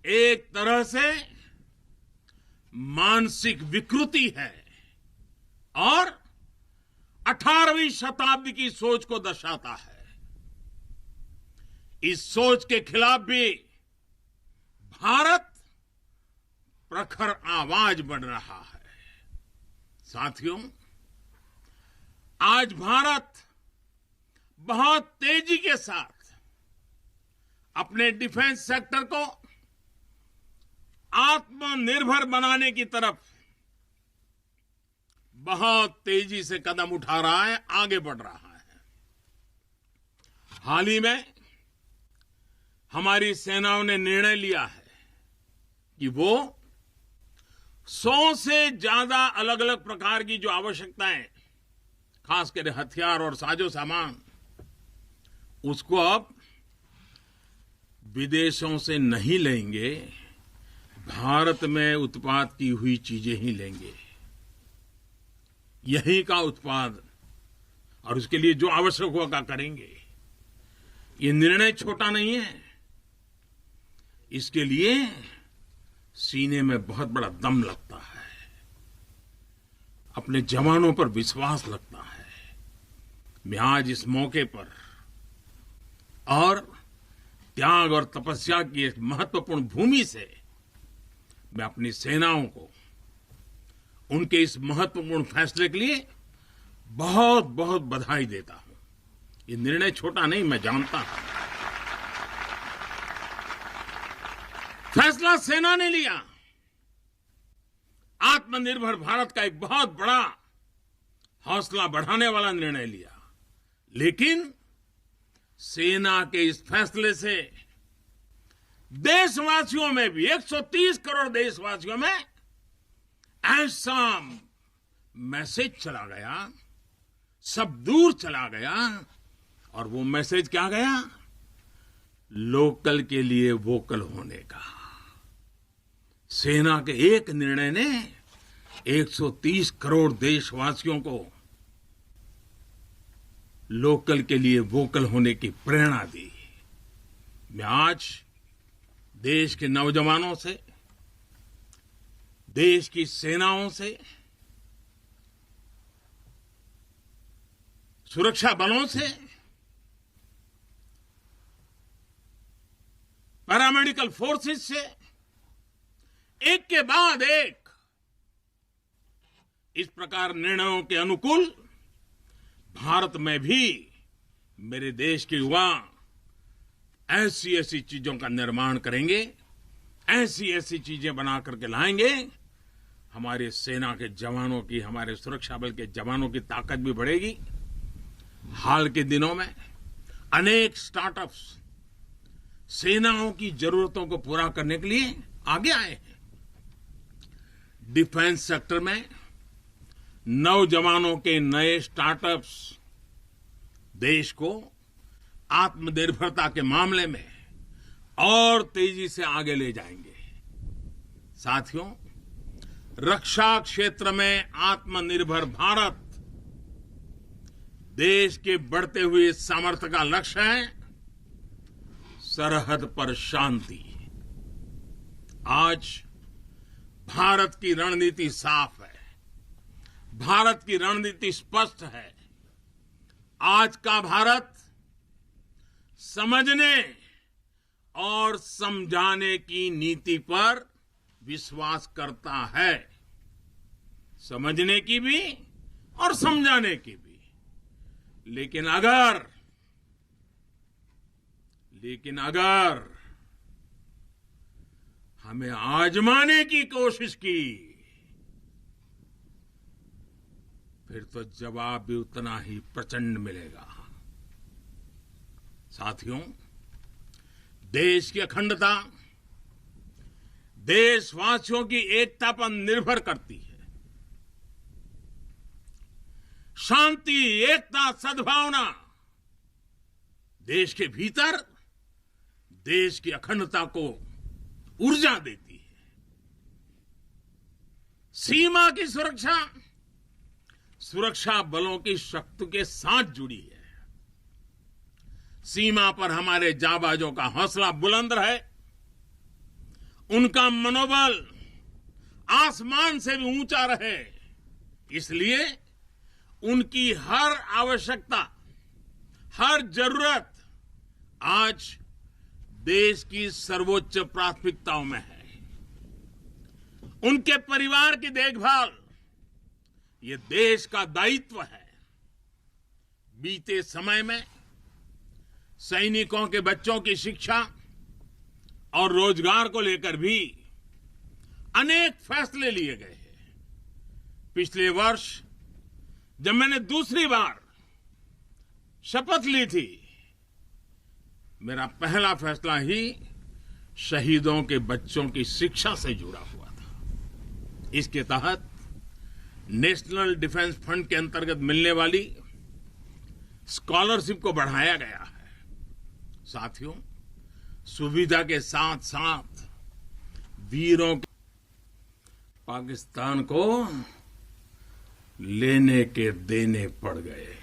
एक तरह से मानसिक विकृति है और 18वीं शताब्दी की सोच को दर्शाता है। इस सोच के खिलाफ भी भारत प्रखर आवाज बढ़ रहा है। साथियों, आज भारत बहुत तेजी के साथ अपने डिफेंस सेक्टर को आत्मनिर्भर बनाने की तरफ बहुत तेजी से कदम उठा रहा है, आगे बढ़ रहा है। हाल ही में हमारी सेनाओं ने निर्णय लिया है कि वो 100 से ज्यादा अलग अलग प्रकार की जो आवश्यकताएं, खासकर हथियार और साजो सामान, उसको अब विदेशों से नहीं लेंगे, भारत में उत्पाद की हुई चीजें ही लेंगे। यही का उत्पाद और उसके लिए जो आवश्यक होगा करेंगे। ये निर्णय छोटा नहीं है। इसके लिए सीने में बहुत बड़ा दम लगता है, अपने जवानों पर विश्वास लगता है। मैं आज इस मौके पर और त्याग और तपस्या की एक महत्वपूर्ण भूमि से मैं अपनी सेनाओं को उनके इस महत्वपूर्ण फैसले के लिए बहुत बहुत बधाई देता हूं। ये निर्णय छोटा नहीं, मैं जानता हूं। फैसला सेना ने लिया, आत्मनिर्भर भारत का एक बहुत बड़ा हौसला बढ़ाने वाला निर्णय लिया। लेकिन सेना के इस फैसले से देशवासियों में भी, 130 करोड़ देशवासियों में ऐसा मैसेज चला गया, सब दूर चला गया। और वो मैसेज क्या गया? लोकल के लिए वोकल होने का। सेना के एक निर्णय ने 130 करोड़ देशवासियों को लोकल के लिए वोकल होने की प्रेरणा दी। मैं आज देश के नौजवानों से, देश की सेनाओं से, सुरक्षा बलों से, पैरामेडिकल फोर्सेस से एक के बाद एक इस प्रकार निर्णयों के अनुकूल भारत में भी मेरे देश के युवा ऐसी ऐसी चीजों का निर्माण करेंगे, ऐसी ऐसी चीजें बना करके लाएंगे। हमारे सेना के जवानों की, हमारे सुरक्षा बल के जवानों की ताकत भी बढ़ेगी। हाल के दिनों में अनेक स्टार्टअप्स सेनाओं की जरूरतों को पूरा करने के लिए आगे आए हैं। डिफेंस सेक्टर में नौजवानों के नए स्टार्टअप्स देश को आत्मनिर्भरता के मामले में और तेजी से आगे ले जाएंगे। साथियों, रक्षा क्षेत्र में आत्मनिर्भर भारत देश के बढ़ते हुए सामर्थ्य का लक्ष्य है। सरहद पर शांति। आज भारत की रणनीति साफ है, भारत की रणनीति स्पष्ट है। आज का भारत समझने और समझाने की नीति पर विश्वास करता है, समझने की भी और समझाने की भी। लेकिन अगर हमें आजमाने की कोशिश की, फिर तो जवाब भी उतना ही प्रचंड मिलेगा। साथियों, देश की अखंडता देशवासियों की एकता पर निर्भर करती है। शांति, एकता, सद्भावना देश के भीतर देश की अखंडता को ऊर्जा देती है। सीमा की सुरक्षा सुरक्षा बलों की शक्ति के साथ जुड़ी है। सीमा पर हमारे जाबाजों का हौसला बुलंद रहे उनका मनोबल आसमान से भी ऊंचा रहे, इसलिए उनकी हर आवश्यकता, हर जरूरत आज देश की सर्वोच्च प्राथमिकताओं में है। उनके परिवार की देखभाल ये देश का दायित्व है। बीते समय में सैनिकों के बच्चों की शिक्षा और रोजगार को लेकर भी अनेक फैसले लिए गए हैं। पिछले वर्ष जब मैंने दूसरी बार शपथ ली थी, मेरा पहला फैसला ही शहीदों के बच्चों की शिक्षा से जुड़ा हुआ था। इसके तहत नेशनल डिफेंस फंड के अंतर्गत मिलने वाली स्कॉलरशिप को बढ़ाया गया है। साथियों, सुविधा के साथ साथ वीरों के पाकिस्तान को लेने के देने पड़ गए।